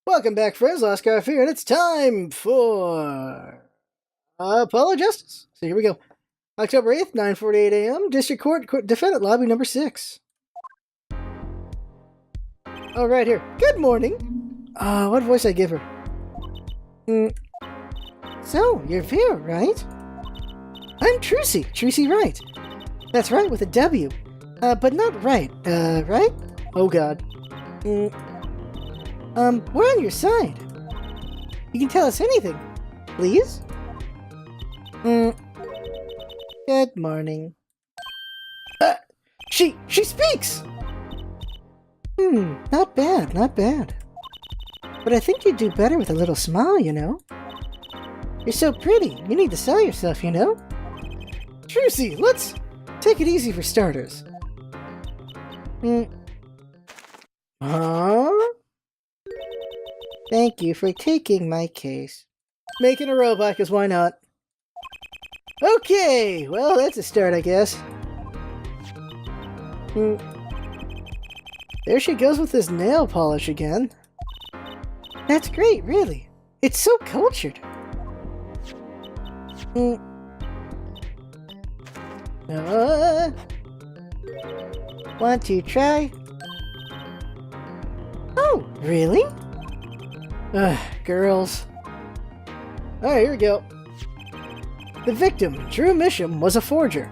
Welcome back, friends. LostScarf here, and it's time for Apollo Justice. So here we go. October 8th, 9:48 a.m., District Court, Defendant Lobby number 6. Oh, right here. Good morning. What voice I give her? So, you're Vera, right? I'm Trucy Wright. That's right, with a W. But not Wright. Right? Oh, God. We're on your side. You can tell us anything, please? Good morning. She speaks! Not bad. But I think you'd do better with a little smile, you know? You're so pretty, you need to sell yourself, you know? Trucy, let's take it easy for starters. Huh? Thank you for taking my case. Making a robot, cause why not? Okay, well that's a start, I guess. There she goes with this nail polish again. That's great, really. It's so cultured. Want to try? Oh, really? Girls. Alright, here we go. The victim, Drew Misham, was a forger.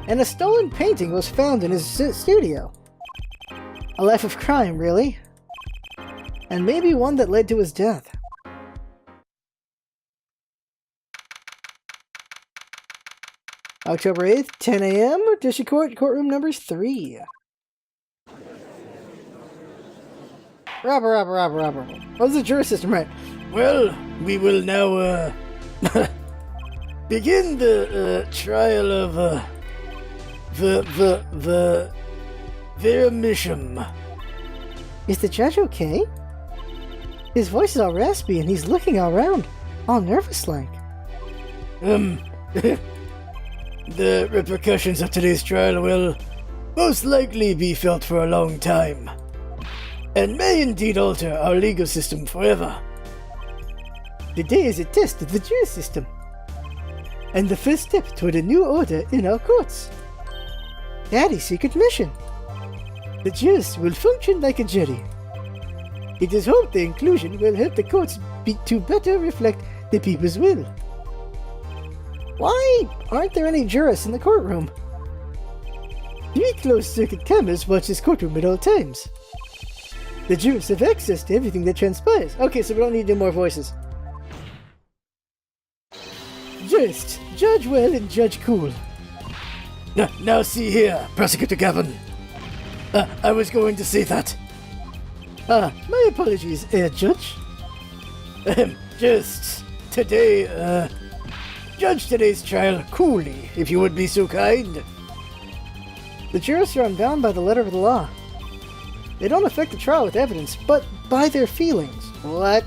And a stolen painting was found in his studio. A life of crime, really. And maybe one that led to his death. October 8th, 10 a.m., District Court, courtroom number 3. Robber. What's the jury system, right? Well, we will now, begin the, trial of, the Vera Misham. Is the judge okay? His voice is all raspy and he's looking all around, all nervous-like. The repercussions of today's trial will most likely be felt for a long time, and may indeed alter our legal system forever. Today is a test of the jury system, and the first step toward a new order in our courts. Daddy's secret mission. The jurors will function like a jury. It is hoped the inclusion will help the courts to better reflect the people's will. Why aren't there any jurists in the courtroom? 3 closed-circuit cameras watch this courtroom at all times. The jurors have access to everything that transpires. Okay, so we don't need to do more voices. Jurists, judge well and judge cool. Now see here, Prosecutor Gavin. I was going to say that. My apologies, Judge. Just today, judge today's trial coolly, if you would be so kind. The jurists are unbound by the letter of the law. They don't affect the trial with evidence, but by their feelings. What?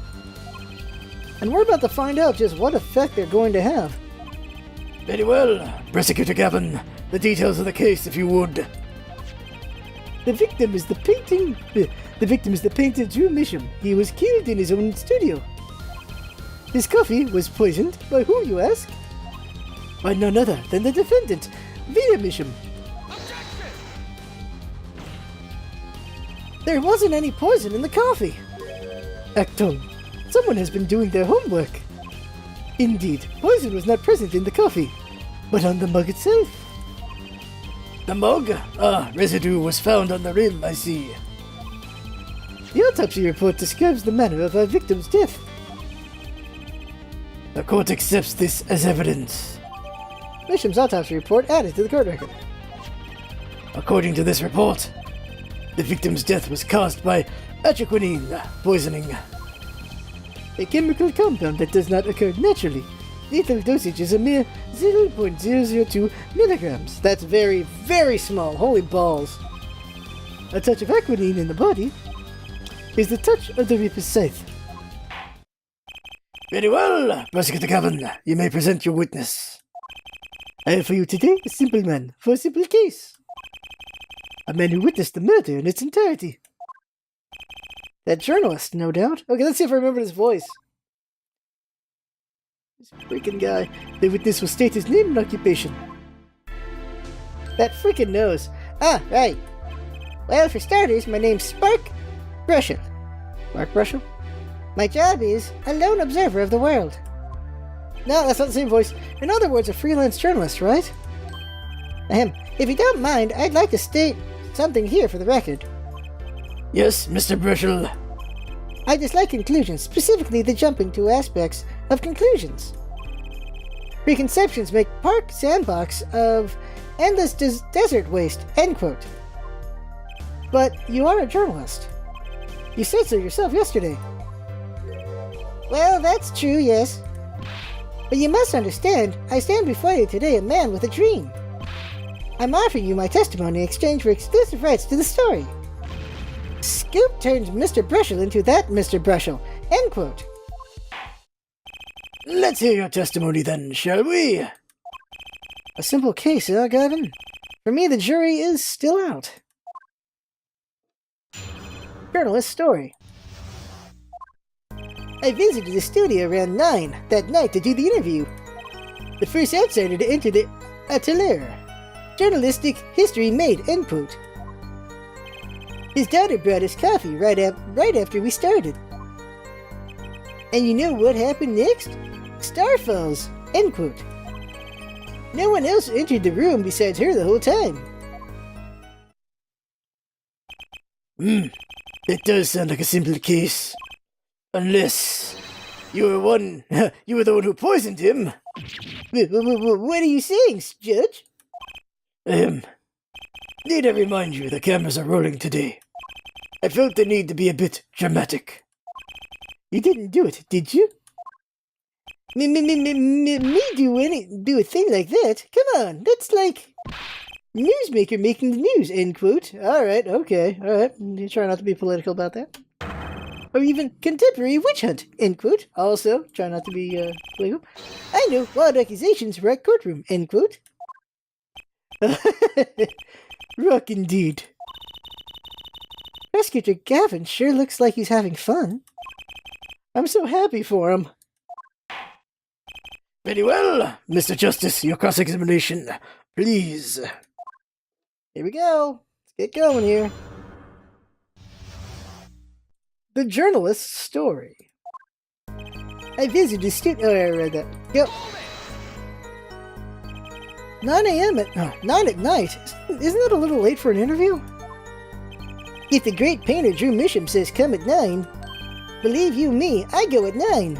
And we're about to find out just what effect they're going to have. Very well, Prosecutor Gavin. The details of the case, if you would. The victim is the painter Drew Misham. He was killed in his own studio. His coffee was poisoned by who, you ask? By none other than the defendant, Vera Misham. Objection! There wasn't any poison in the coffee. Acton, someone has been doing their homework. Indeed, poison was not present in the coffee, but on the mug itself. The mug? Residue was found on the rim, I see. The autopsy report describes the manner of our victim's death. The court accepts this as evidence. Misham's autopsy report added to the court record. According to this report, the victim's death was caused by atroquinine poisoning. A chemical compound that does not occur naturally. Lethal dosage is a mere 0.002 milligrams. That's very, very small. Holy balls. A touch of aquinine in the body is the touch of the Reaper's scythe. Very well, Prosecutor Gavin. You may present your witness. I have for you today a simple man for a simple case. A man who witnessed the murder in its entirety. That journalist, no doubt. Okay, let's see if I remember his voice. This freaking guy. The witness will state his name and occupation. That freaking nose. Ah, right. Well, for starters, my name's Spark Brushel. Spark Brushel? My job is a lone observer of the world. No, that's not the same voice. In other words, a freelance journalist, right? If you don't mind, I'd like to state something here for the record. Yes, Mr. Brushel. I dislike conclusions, specifically the jumping to aspects of conclusions. Preconceptions make park sandbox of endless desert waste, end quote. But you are a journalist. You said so yourself yesterday. Well, that's true, yes. But you must understand, I stand before you today a man with a dream. I'm offering you my testimony in exchange for exclusive rights to the story. Scoop turns Mr. Brushel into that Mr. Brushel, end quote. Let's hear your testimony then, shall we? A simple case, Gavin? For me, the jury is still out. Journalist story. I visited the studio around 9 that night to do the interview. The first outsider to enter the atelier. Journalistic history made, end quote. His daughter brought us coffee right after we started. And you know what happened next? Star falls, end quote. No one else entered the room besides her the whole time. It does sound like a simple case. Unless you were the one who poisoned him. What are you saying, Judge? Need I remind you the cameras are rolling today. I felt the need to be a bit dramatic. You didn't do it, did you? Me do a thing like that? Come on, that's like newsmaker making the news, end quote. Alright, okay, alright. You try not to be political about that. Or even contemporary witch hunt, end quote. Also, try not to be political. I know, wild accusations wreck courtroom, end quote. Rock indeed. Prosecutor Gavin sure looks like he's having fun. I'm so happy for him. Very well, Mr. Justice, your cross-examination, please. Here we go. Let's get going here. The journalist's story. I visited the studio. Oh, I read that. Yep. 9 at night? Isn't that a little late for an interview? If the great painter Drew Misham says come at 9, believe you me, I go at 9.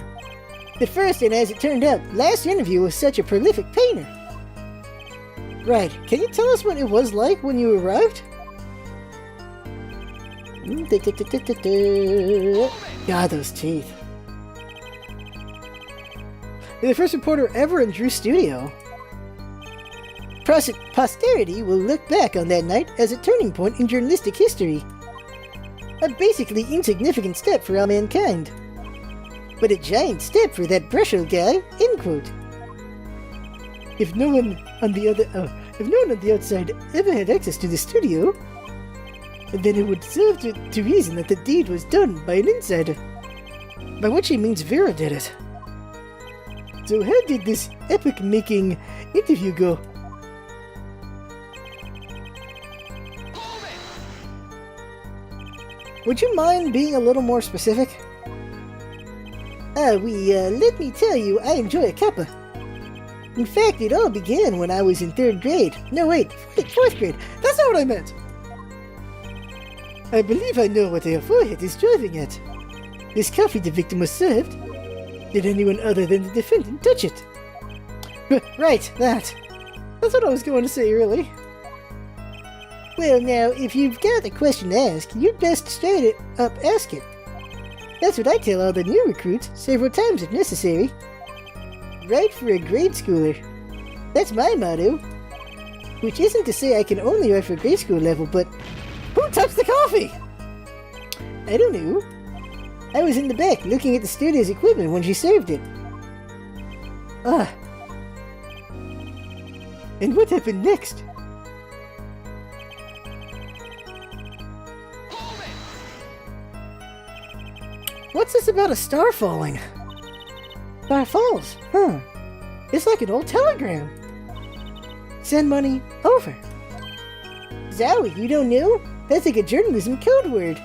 The first and, as it turned out, last interview was such a prolific painter. Right, can you tell us what it was like when you arrived? God, those teeth. You're the first reporter ever in Drew's studio. Posterity will look back on that night as a turning point in journalistic history. A basically insignificant step for all mankind. But a giant step for that Brushel guy, end quote. If no one on the outside ever had access to the studio, then it would serve to reason that the deed was done by an insider. By which he means Vera did it. So how did this epic-making interview go? Would you mind being a little more specific? Let me tell you, I enjoy a cuppa. In fact, it all began when I was in 3rd grade. No, wait, 4th grade. That's not what I meant. I believe I know what their forehead is driving at. This coffee the victim was served. Did anyone other than the defendant touch it? Right, that. That's what I was going to say, really. Well, now, if you've got a question to ask, you'd best straight up ask it. That's what I tell all the new recruits several times if necessary. Right for a grade schooler. That's my motto. Which isn't to say I can only write for grade school level, but who touched the coffee? I don't know. I was in the back looking at the studio's equipment when she served it. And what happened next? What's this about a star falling? Star falls, huh? It's like an old telegram. Send money over. Zowie, you don't know? That's like a journalism code word.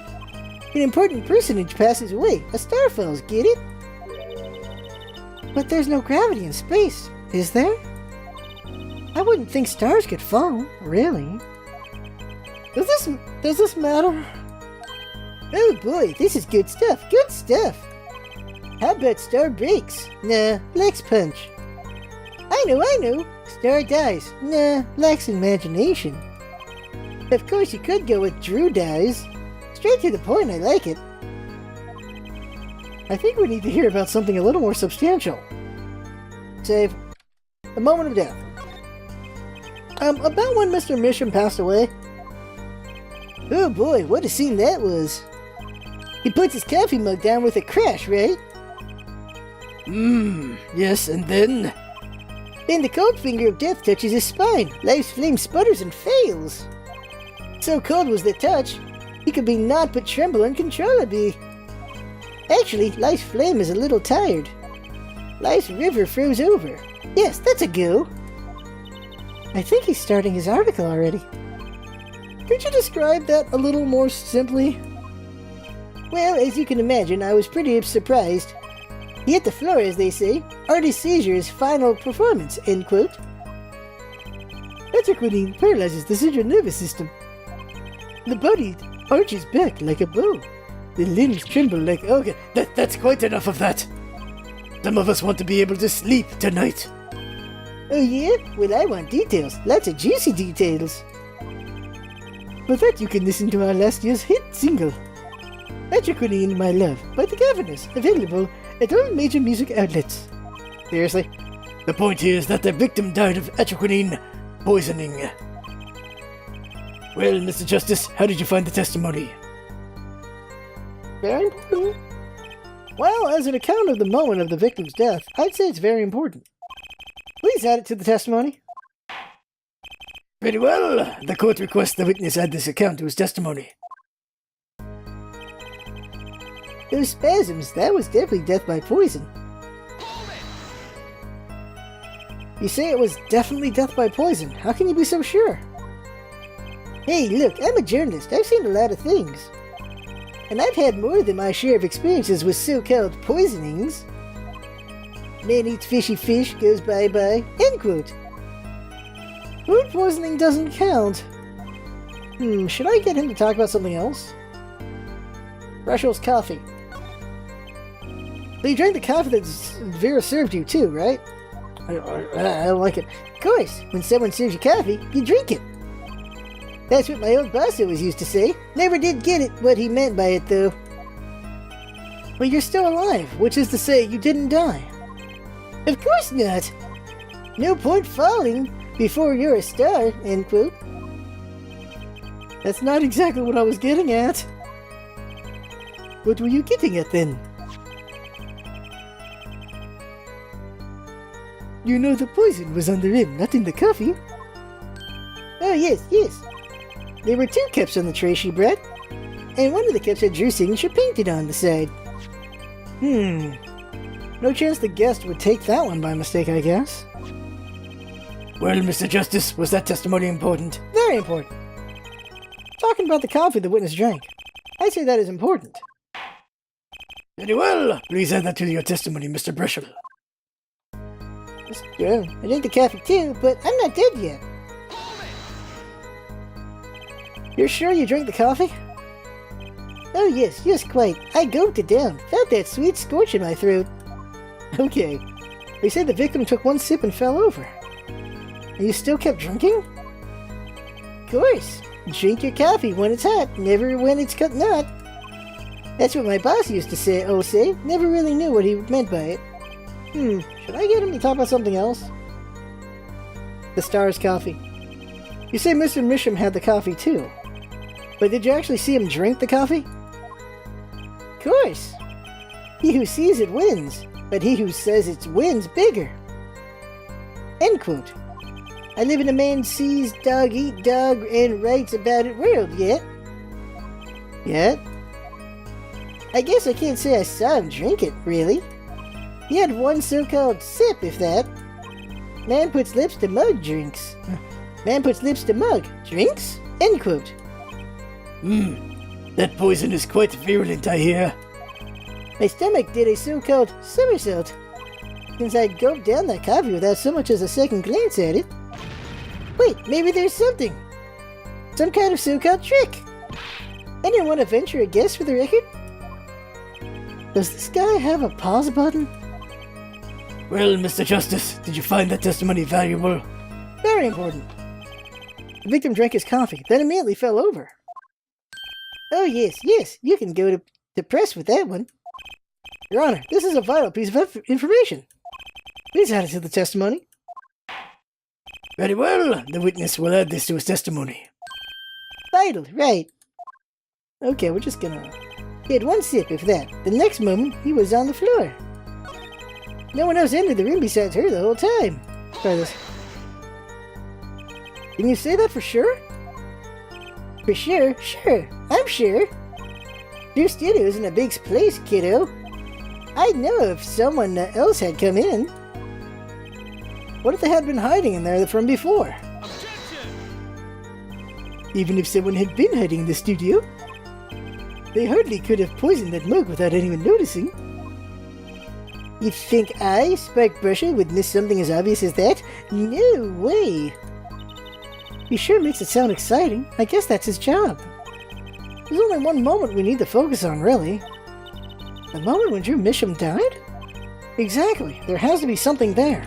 An important personage passes away. A star falls, get it? But there's no gravity in space, is there? I wouldn't think stars could fall, really. Does this matter? Oh boy, this is good stuff, good stuff. How about star breaks? Nah, lacks punch. I know. Star dies. Nah, lacks imagination. Of course you could go with Drew dies. Straight to the point, I like it. I think we need to hear about something a little more substantial. Save. The moment of death. About when Mr. Misham passed away. Oh boy, what a scene that was. He puts his coffee mug down with a crash, right? Yes, and then? Then the cold finger of death touches his spine. Life's flame sputters and fails. So cold was the touch, he could be naught but tremble uncontrollably. Actually, life's flame is a little tired. Life's river froze over. Yes, that's a go. I think he's starting his article already. Could you describe that a little more simply? Well, as you can imagine, I was pretty surprised. He hit the floor, as they say. Artist seizure's final performance, end quote. Etriquinine paralyzes the central nervous system. The body arches back like a bow. The limbs tremble like... Okay, that's quite enough of that. Some of us want to be able to sleep tonight. Oh yeah? Well, I want details. Lots of juicy details. For that you can listen to our last year's hit single, Etriquinine, My Love, by the Gaviners, available at all major music outlets. Seriously? The point here is that the victim died of etriquinine poisoning. Well, Mr. Justice, how did you find the testimony? Very important. Well, as an account of the moment of the victim's death, I'd say it's very important. Please add it to the testimony. Very well. The court requests the witness add this account to his testimony. Those spasms, that was definitely death by poison. You say it was definitely death by poison. How can you be so sure? Hey, look, I'm a journalist. I've seen a lot of things. And I've had more than my share of experiences with so-called poisonings. Man eats fishy fish, goes bye-bye, end quote. Food poisoning doesn't count. Should I get him to talk about something else? Russell's coffee. So you drank the coffee that Vera served you too, right? I don't like it. Of course, when someone serves you coffee, you drink it. That's what my old boss always used to say. Never did get it what he meant by it, though. Well, you're still alive, which is to say you didn't die. Of course not. No point falling before you're a star, end quote. That's not exactly what I was getting at. What were you getting at then? You know the poison was on the rim, not in the coffee. Oh yes. There were 2 cups on the tray she brought, and one of the cups had Drew's signature painted on the side. No chance the guest would take that one by mistake, I guess. Well, Mr. Justice, was that testimony important? Very important. Talking about the coffee the witness drank. I'd say that is important. Very well. Please add that to your testimony, Mr. Brushel. Yeah, I drank the coffee too, but I'm not dead yet. You're sure you drank the coffee? Oh yes, quite. I gulped it down. Felt that sweet scorch in my throat. Okay. They say the victim took 1 sip and fell over. And you still kept drinking? Of course. Drink your coffee when it's hot, never when it's cut not. That's what my boss used to say, never really knew what he meant by it. Should I get him to talk about something else? The Star's coffee. You say Mr. Misham had the coffee too. But did you actually see him drink the coffee? Of course. He who sees it wins, but he who says it wins bigger. End quote. I live in a man sees dog eat dog and writes about it world, yet? I guess I can't say I saw him drink it, really. He had one so-called sip, if that. Man puts lips to mug, drinks. Man puts lips to mug, drinks? End quote. That poison is quite virulent, I hear. My stomach did a so-called somersault, since I gulped down that coffee without so much as a second glance at it. Wait, maybe there's something. Some kind of so-called trick. Anyone want to venture a guess for the record? Does this guy have a pause button? Well, Mr. Justice, did you find that testimony valuable? Very important. The victim drank his coffee, then immediately fell over. Oh yes, you can go to press with that one. Your Honor, this is a vital piece of information. Please add it to the testimony. Very well, the witness will add this to his testimony. Vital, right. Okay, we're just gonna... He had one sip, if that. The next moment, he was on the floor. No one else entered the room besides her the whole time. Try this. Can you say that for sure? For sure? Sure. I'm sure. Your studio isn't a big place, kiddo. I'd know if someone else had come in. What if they had been hiding in there from before? Objection! Even if someone had been hiding in the studio, they hardly could have poisoned that mug without anyone noticing. You think I, Spike Brusher, would miss something as obvious as that? No way! He sure makes it sound exciting. I guess that's his job. There's only one moment we need to focus on, really. The moment when Drew Misham died? Exactly. There has to be something there.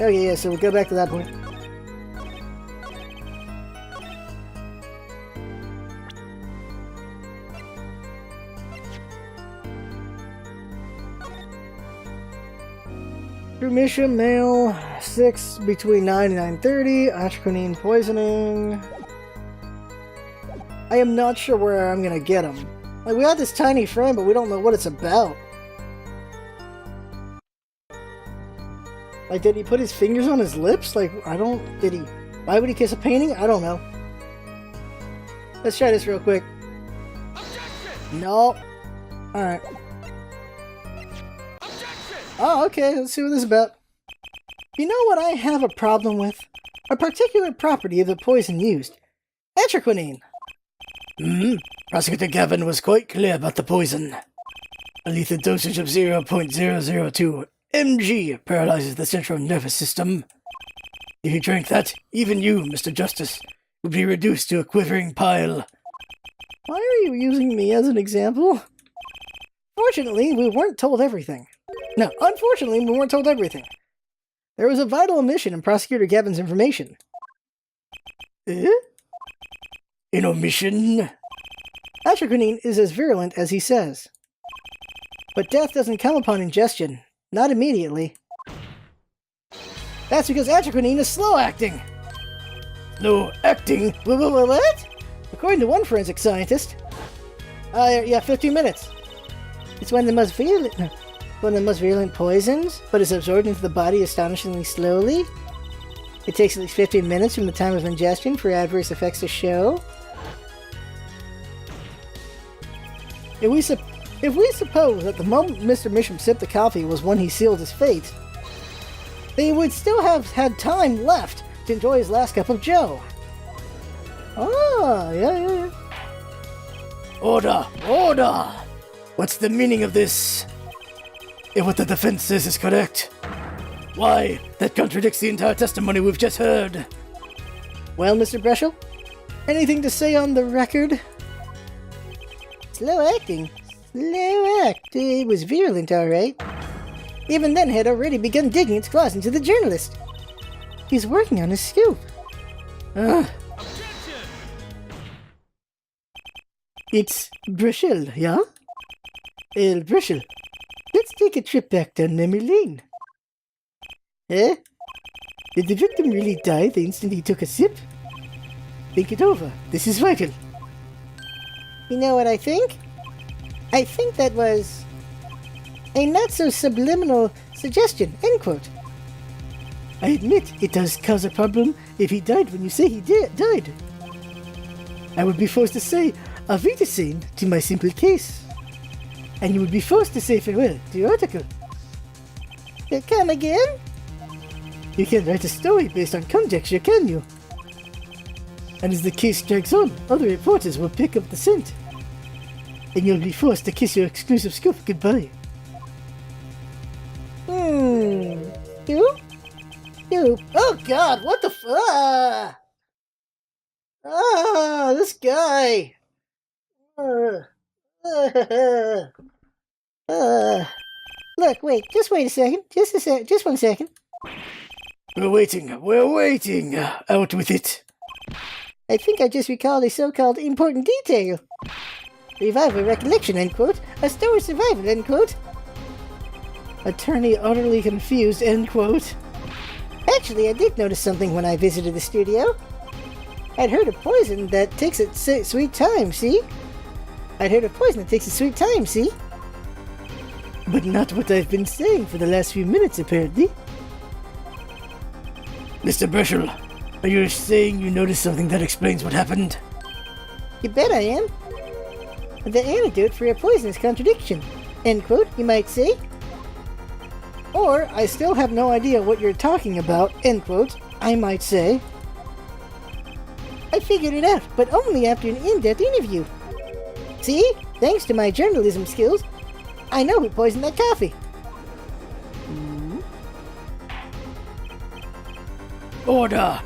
Oh yeah, so we'll go back to that point. Drew Misham, male, 6, between 9 and 9:30, atroquinine poisoning. I am not sure where I'm gonna get him. Like, we got this tiny frame, but we don't know what it's about. Like, did he put his fingers on his lips? Like, why would he kiss a painting? I don't know. Let's try this real quick. Objection! No. Alright. Objection! Oh, okay, let's see what this is about. You know what I have a problem with? A particular property of the poison used. Atroquinine. Prosecutor Gavin was quite clear about the poison. A lethal dosage of 0.002 mg paralyzes the central nervous system. If you drank that, even you, Mr. Justice, would be reduced to a quivering pile. Why are you using me as an example? Fortunately, we weren't told everything. No, unfortunately, we weren't told everything. There was a vital omission in Prosecutor Gavin's information. An omission? Atroquinine is as virulent as he says. But death doesn't come upon ingestion. Not immediately. That's because atroquinine is slow-acting. No acting? What? According to one forensic scientist. 15 minutes. It's one of the most virulent poisons, but is absorbed into the body astonishingly slowly. It takes at least 15 minutes from the time of ingestion for adverse effects to show. If we suppose that the moment Mr. Misham sipped the coffee was when he sealed his fate, they would still have had time left to enjoy his last cup of joe. Ah, yeah. Order! Order! What's the meaning of this? If what the defense says is correct, why, that contradicts the entire testimony we've just heard. Well, Mr. Breschel, anything to say on the record? Slow acting. It was virulent, alright. Even then had already begun digging its claws into the journalist. He's working on his scoop. It's Breschel, yeah? Breschel, let's take a trip back down memory lane. Eh? Did the victim really die the instant he took a sip? Think it over. This is vital. You know what I think? I think that was a not-so-subliminal suggestion, end quote. I admit it does cause a problem if he died when you say he died. I would be forced to say, a vita scene to my simple case. And you would be forced to say farewell to your article. Come again? You can't write a story based on conjecture, can you? And as the case drags on, other reporters will pick up the scent. And you'll be forced to kiss your exclusive scoop goodbye. Scoop? Scoop? Oh god, what the fuck? This guy. Look, wait, just wait a second. Just 1 second. We're waiting. Out with it. I think I just recalled a so-called important detail. Revival recollection, end quote. A story survival, end quote. Attorney utterly confused, end quote. Actually, I did notice something when I visited the studio. I'd heard of poison that takes its sweet time, see? But not what I've been saying for the last few minutes, apparently. Mr. Brishel, are you saying you noticed something that explains what happened? You bet I am. The antidote for a poisonous contradiction, end quote, you might say. Or, I still have no idea what you're talking about, end quote, I might say. I figured it out, but only after an in-depth interview. See? Thanks to my journalism skills, I know who poisoned that coffee. Order!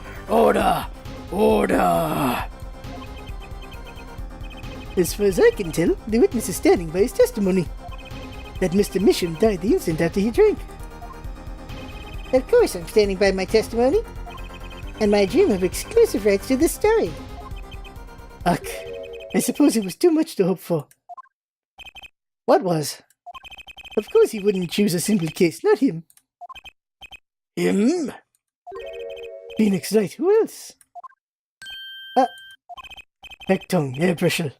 As far as I can tell, the witness is standing by his testimony that Mr. Misham died the instant after he drank. Of course I'm standing by my testimony, and my dream of exclusive rights to this story. Ugh, I suppose it was too much to hope for. What was? Of course he wouldn't choose a simple case, not him. Him? Phoenix Wright, who else? Hector, Herr Brishel.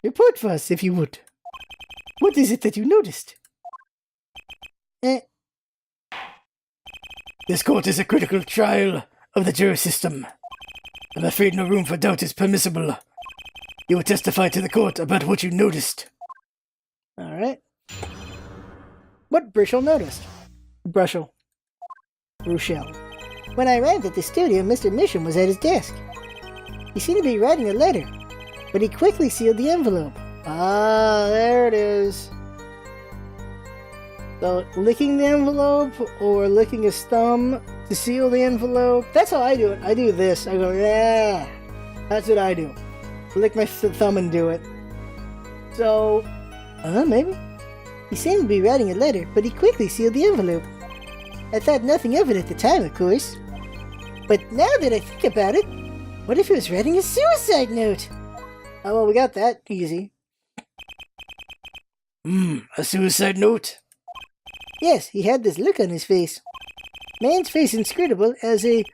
Report for us, if you would. What is it that you noticed? This court is a critical trial of the jury system. I'm afraid no room for doubt is permissible. You will testify to the court about what you noticed. Alright. What Brishel noticed? Brushel. Rochelle. When I arrived at the studio, Mr. Misham was at his desk. He seemed to be writing a letter, but he quickly sealed the envelope. Ah, there it is. So, licking the envelope or licking his thumb to seal the envelope. That's how I do it. I do this. I go, yeah. That's what I do. Lick my thumb and do it. So, maybe. He seemed to be writing a letter, but he quickly sealed the envelope. I thought nothing of it at the time, of course. But now that I think about it, what if he was writing a suicide note? Oh, well, we got that easy. A suicide note? Yes, he had this look on his face. Man's face inscrutable as a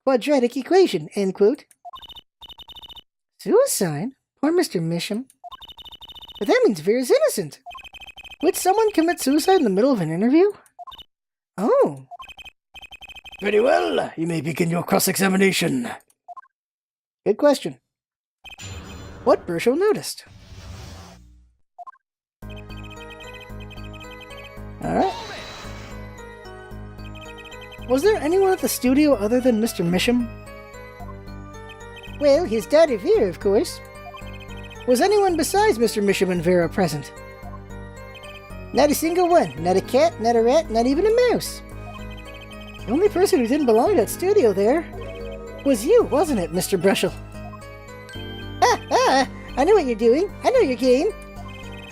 quadratic equation, end quote. Suicide? Poor Mr. Misham. But that means Vera's innocent. Would someone commit suicide in the middle of an interview? Oh. Very well. You may begin your cross-examination. Good question. What Brishel noticed? Alright. Was there anyone at the studio other than Mr. Misham? Well, his daughter Vera, of course. Was anyone besides Mr. Misham and Vera present? Not a single one. Not a cat, not a rat, not even a mouse. The only person who didn't belong to that studio there was you, wasn't it, Mr. Brishel? I know what you're doing. I know your game.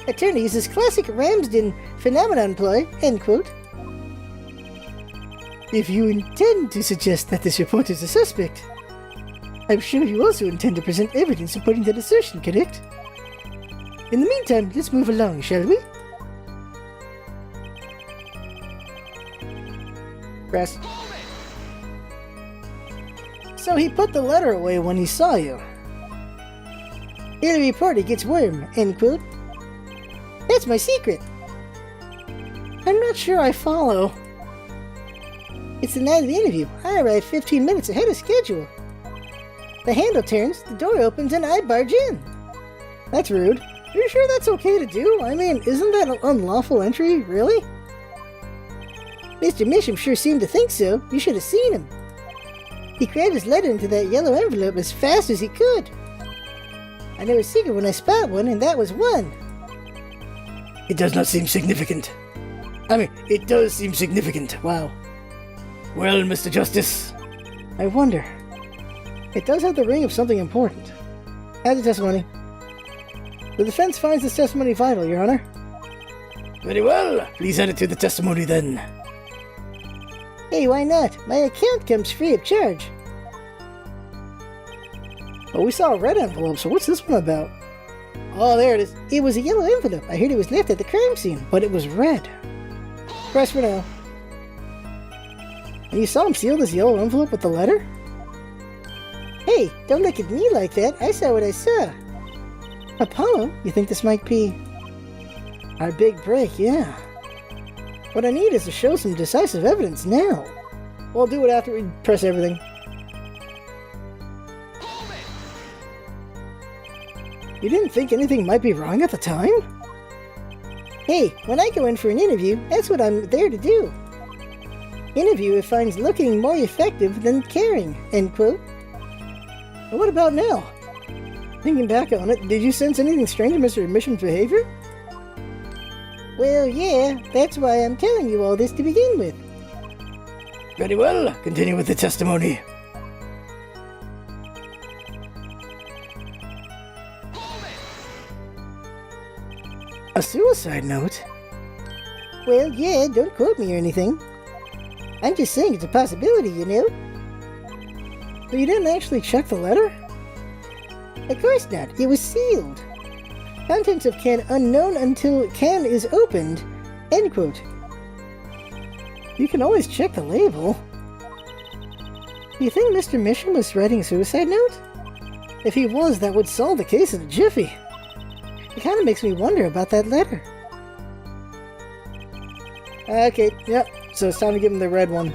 Attorney uses classic Ramsden phenomenon ploy, end quote. If you intend to suggest that this report is a suspect, I'm sure you also intend to present evidence supporting that assertion, correct? In the meantime, let's move along, shall we? Press. So he put the letter away when he saw you. Here the reporter gets worm, end quote. That's my secret. I'm not sure I follow. It's the night of the interview. I arrived 15 minutes ahead of schedule. The handle turns, the door opens, and I barge in. That's rude. Are you sure that's okay to do? I mean, isn't that an unlawful entry, really? Mr. Misham sure seemed to think so. You should have seen him. He crammed his letter into that yellow envelope as fast as he could. I know a secret when I spot one, and that was one. It does not seem significant. I mean, it does seem significant. Wow. Well, Mr. Justice. I wonder. It does have the ring of something important. Add the testimony. The defense finds this testimony vital, Your Honor. Very well. Please add it to the testimony then. Hey, why not? My account comes free of charge. Well, we saw a red envelope, so what's this one about? Oh, there it is. It was a yellow envelope. I heard it was left at the crime scene, but it was red. Press for now. And you saw him seal this yellow envelope with the letter? Hey, don't look at me like that. I saw what I saw. Apollo, you think this might be our big break? Yeah. What I need is to show some decisive evidence now. We'll do it after we press everything. You didn't think anything might be wrong at the time? Hey, when I go in for an interview, that's what I'm there to do. Interviewer finds looking more effective than caring, end quote. But what about now? Thinking back on it, did you sense anything strange in Mr. Misham's behavior? Well, yeah, that's why I'm telling you all this to begin with. Very well. Continue with the testimony. A suicide note? Well, yeah, don't quote me or anything. I'm just saying it's a possibility, you know? But you didn't actually check the letter? Of course not. It was sealed. Contents of can unknown until can is opened. End quote. You can always check the label. Do you think Mr. Misham was writing a suicide note? If he was, that would solve the case in a jiffy. It kind of makes me wonder about that letter. Okay, yep. So it's time to give him the red one.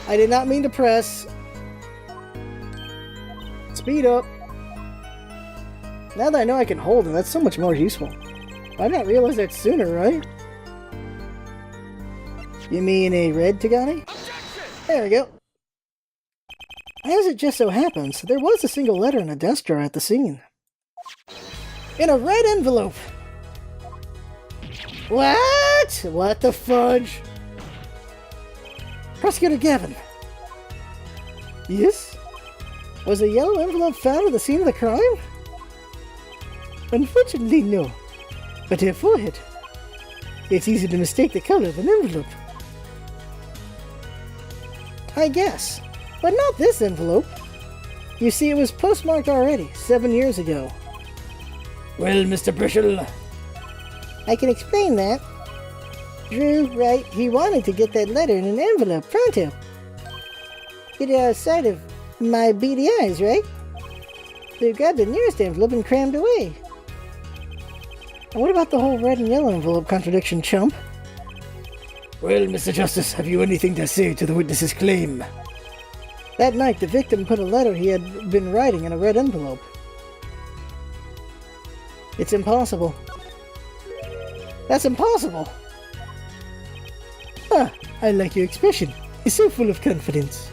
I did not mean to press. Speed up. Now that I know I can hold it, that's so much more useful. Why didn't I realize that sooner, right? You mean a red Tagani? There we go. As it just so happens, there was a single letter in a desk drawer at the scene. In a red envelope! What? What the fudge? Prosecutor Gavin. Yes? Was a yellow envelope found at the scene of the crime? Unfortunately, no. But her forehead. It's easy to mistake the color of an envelope. I guess. But not this envelope. You see, it was postmarked already, 7 years ago. Well, Mr. Brishel. I can explain that. Drew, right, he wanted to get that letter in an envelope pronto. Get it outside of my beady eyes, right? So he grabbed the nearest envelope and crammed away. And what about the whole red and yellow envelope contradiction, chump? Well, Mr. Justice, have you anything to say to the witness's claim? That night, the victim put a letter he had been writing in a red envelope. It's impossible. That's impossible! Ah, I like your expression. It's so full of confidence.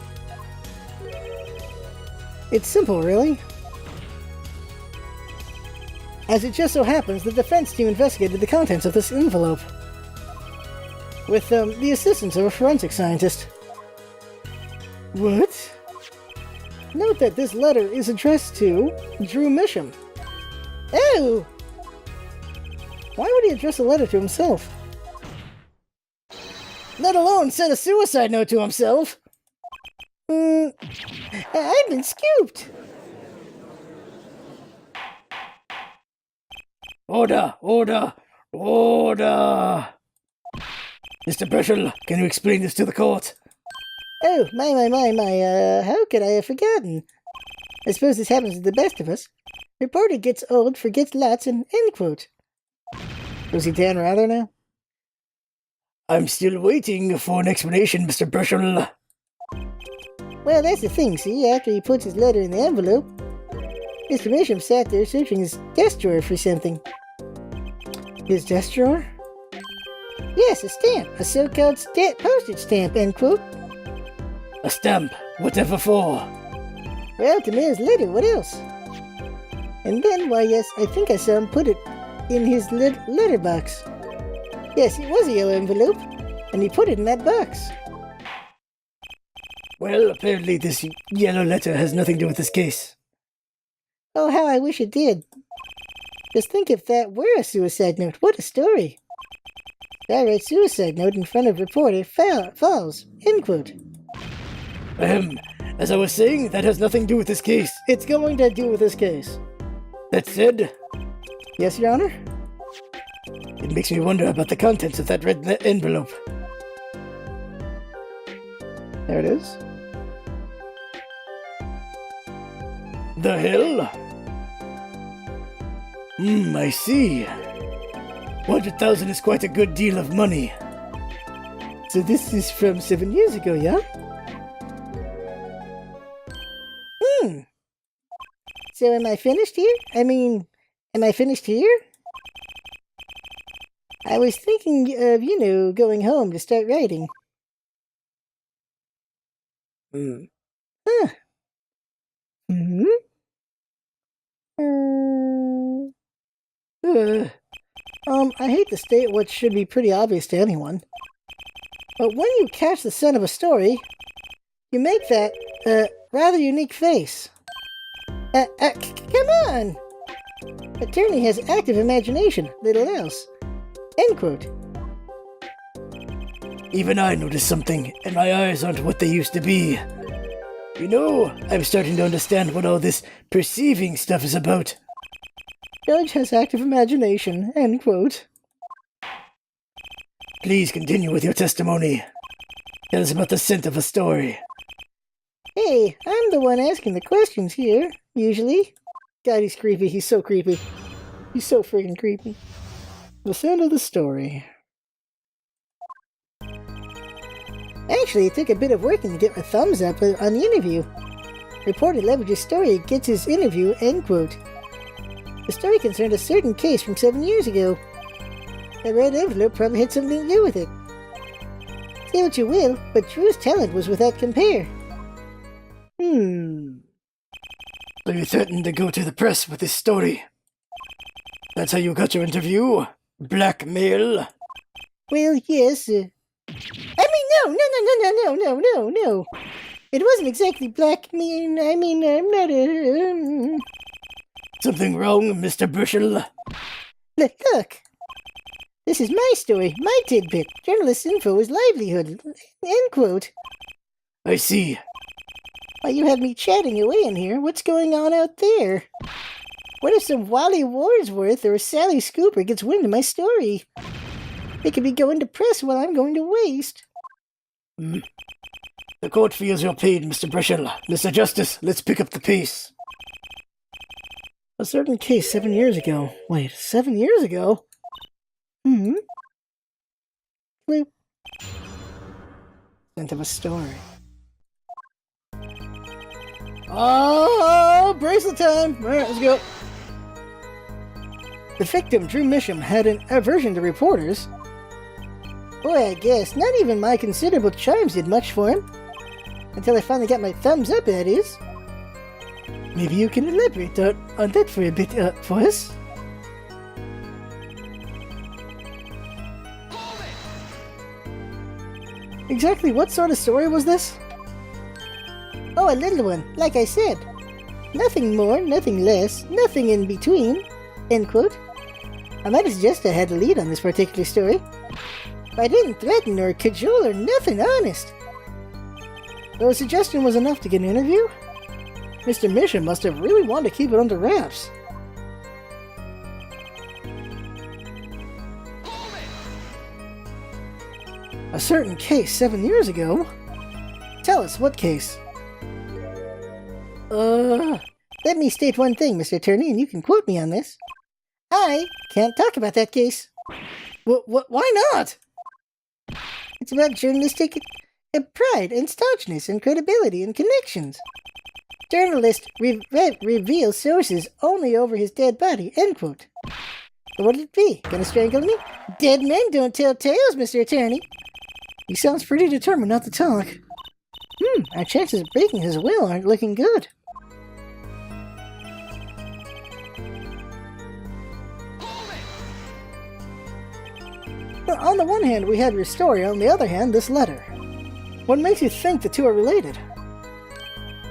It's simple, really. As it just so happens, the defense team investigated the contents of this envelope with the assistance of a forensic scientist. What? Note that this letter is addressed to Drew Misham. Oh! Why would he address a letter to himself? Let alone send a suicide note to himself. I've been scooped. Order! Order! Order! Mr. Brishel, can you explain this to the court? Oh, my, how could I have forgotten? I suppose this happens to the best of us. Reporter gets old, forgets lots, and end quote. Was he Dan Rather now? I'm still waiting for an explanation, Mr. Brishel. Well, that's the thing, see, after he puts his letter in the envelope, Mr. Misham sat there searching his desk drawer for something. His desk drawer? Yes, a stamp. A so-called postage stamp, end quote. A stamp? Whatever for? Well, to mail his letter, what else? And then, why yes, I think I saw him put it in his letterbox. Yes, it was a yellow envelope, and he put it in that box. Well, apparently this yellow letter has nothing to do with this case. Oh, how I wish it did. Just think if that were a suicide note. What a story. I write suicide note in front of reporter falls, end quote. As I was saying, that has nothing to do with this case. It's going to do with this case. That said... Yes, Your Honor? It makes me wonder about the contents of that red envelope. There it is. The hell? I see. 100,000 is quite a good deal of money. So this is from 7 years ago, yeah? So am I finished here? Am I finished here? I was thinking of, going home to start writing. Huh. I hate to state what should be pretty obvious to anyone, but when you catch the scent of a story, you make that, rather unique face. Come on! Attorney has active imagination, little else. End quote. Even I noticed something, and my eyes aren't what they used to be. I'm starting to understand what all this perceiving stuff is about. Judge has active imagination, end quote. Please continue with your testimony. Tell us about the scent of a story. Hey, I'm the one asking the questions here, usually. God, he's creepy. He's so creepy. He's so freaking creepy. The scent of the story. Actually, it took a bit of working to get my thumbs up on the interview. Reporter leverages story gets his interview, end quote. The story concerned a certain case from 7 years ago. The red envelope probably had something to do with it. Say what you will, but Drew's talent was without compare. So you threatened to go to the press with this story? That's how you got your interview? Blackmail? Well, yes. No. It wasn't exactly blackmail. I'm not a... Something wrong, Mr. Bushel? Look. This is my story, my tidbit. Journalist info is livelihood. End quote. I see. Why, you have me chatting away in here. What's going on out there? What if some Wally Wordsworth or Sally Scooper gets wind of my story? They could be going to press while I'm going to waste. The court feels you're paid, Mr. Bushel. Mr. Justice, let's pick up the pace. A certain case 7 years ago. Wait, 7 years ago? Clue. Scent of a story. Oh, bracelet time! Alright, let's go. The victim, Drew Misham, had an aversion to reporters. Boy, I guess not even my considerable charms did much for him. Until I finally got my thumbs up, that is. Maybe you can elaborate on that for a bit, for us? Exactly what sort of story was this? Oh, a little one, like I said. Nothing more, nothing less, nothing in between. End quote. I might suggest I had a lead on this particular story. I didn't threaten or cajole or nothing, honest. Though a suggestion was enough to get an interview, Mr. Misham must have really wanted to keep it under wraps. A certain case 7 years ago? Tell us, what case? Let me state one thing, Mr. Attorney, and you can quote me on this. I can't talk about that case. Why not? It's about journalistic pride and staunchness and credibility and connections. Journalist reveals sources only over his dead body, end quote. What would it be? Gonna strangle me? Dead men don't tell tales, Mr. Attorney. He sounds pretty determined not to talk. Our chances of breaking his will aren't looking good. Well, on the one hand, we have your story. On the other hand, this letter. What makes you think the two are related?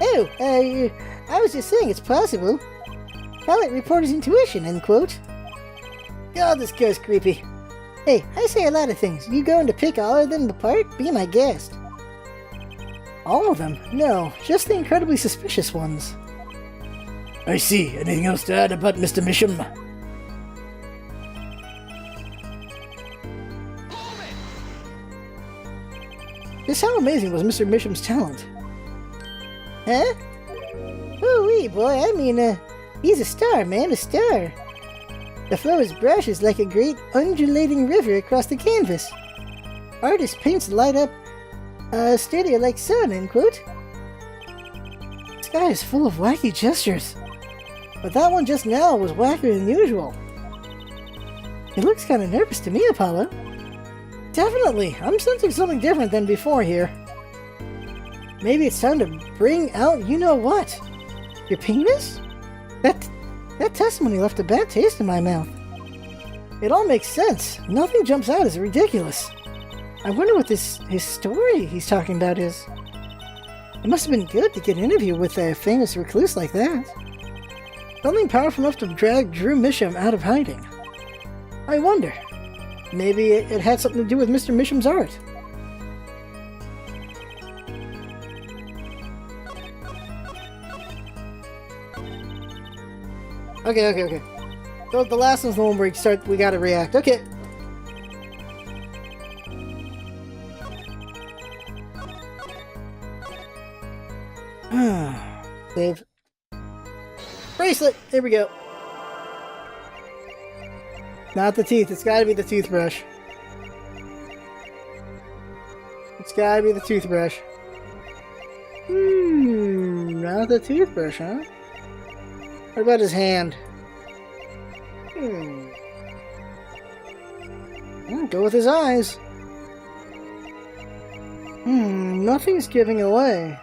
Oh, I was just saying it's possible. Call it reporter's intuition, end quote. God, this guy's creepy. Hey, I say a lot of things. You going to pick all of them apart? Be my guest. All of them? No, just the incredibly suspicious ones. I see. Anything else to add about Mr. Misham? Just how amazing was Mr. Misham's talent? Huh? Ooh-wee, boy, I mean, he's a star, man, a star. The flow of his brush is like a great undulating river across the canvas. Artist paints light up studio like sun, end quote. This guy is full of wacky gestures. But that one just now was wackier than usual. He looks kind of nervous to me, Apollo. Definitely, I'm sensing something different than before here. Maybe it's time to bring out you-know-what. Your penis? That testimony left a bad taste in my mouth. It all makes sense. Nothing jumps out as ridiculous. I wonder what his story he's talking about is. It must have been good to get an interview with a famous recluse like that. Something powerful enough to drag Drew Misham out of hiding. I wonder. Maybe it had something to do with Mr. Misham's art. Okay. So the last one's the one where we gotta react. Okay. Save. Bracelet! There we go. Not the teeth, it's gotta be the toothbrush. It's gotta be the toothbrush. Not the toothbrush, huh? What about his hand? Go with his eyes. Nothing's giving away.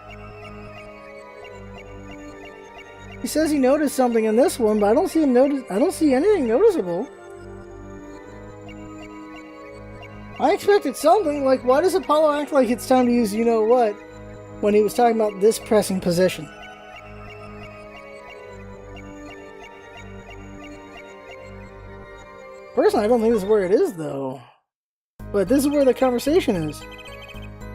He says he noticed something in this one, but I don't see anything noticeable. I expected something, like why does Apollo act like it's time to use you-know-what when he was talking about this pressing position? Personally, I don't think this is where it is, though. But this is where the conversation is.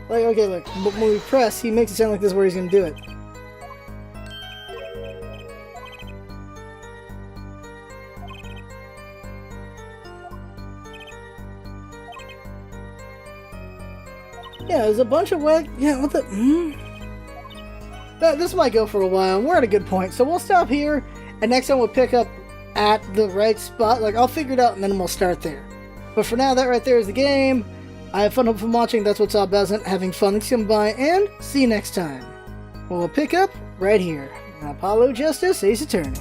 Like, okay, look, when we press, he makes it sound like this is where he's gonna do it. Yeah, there's a bunch of whack. Yeah, what the? This might go for a while. We're at a good point, so we'll stop here, and next time we'll pick up at the right spot. Like, I'll figure it out, and then we'll start there. But for now, that right there is the game. I have fun from watching. That's what's up, Bezant. Having fun. Thanks for coming by, and see you next time. We'll pick up right here. Apollo Justice, Ace Attorney.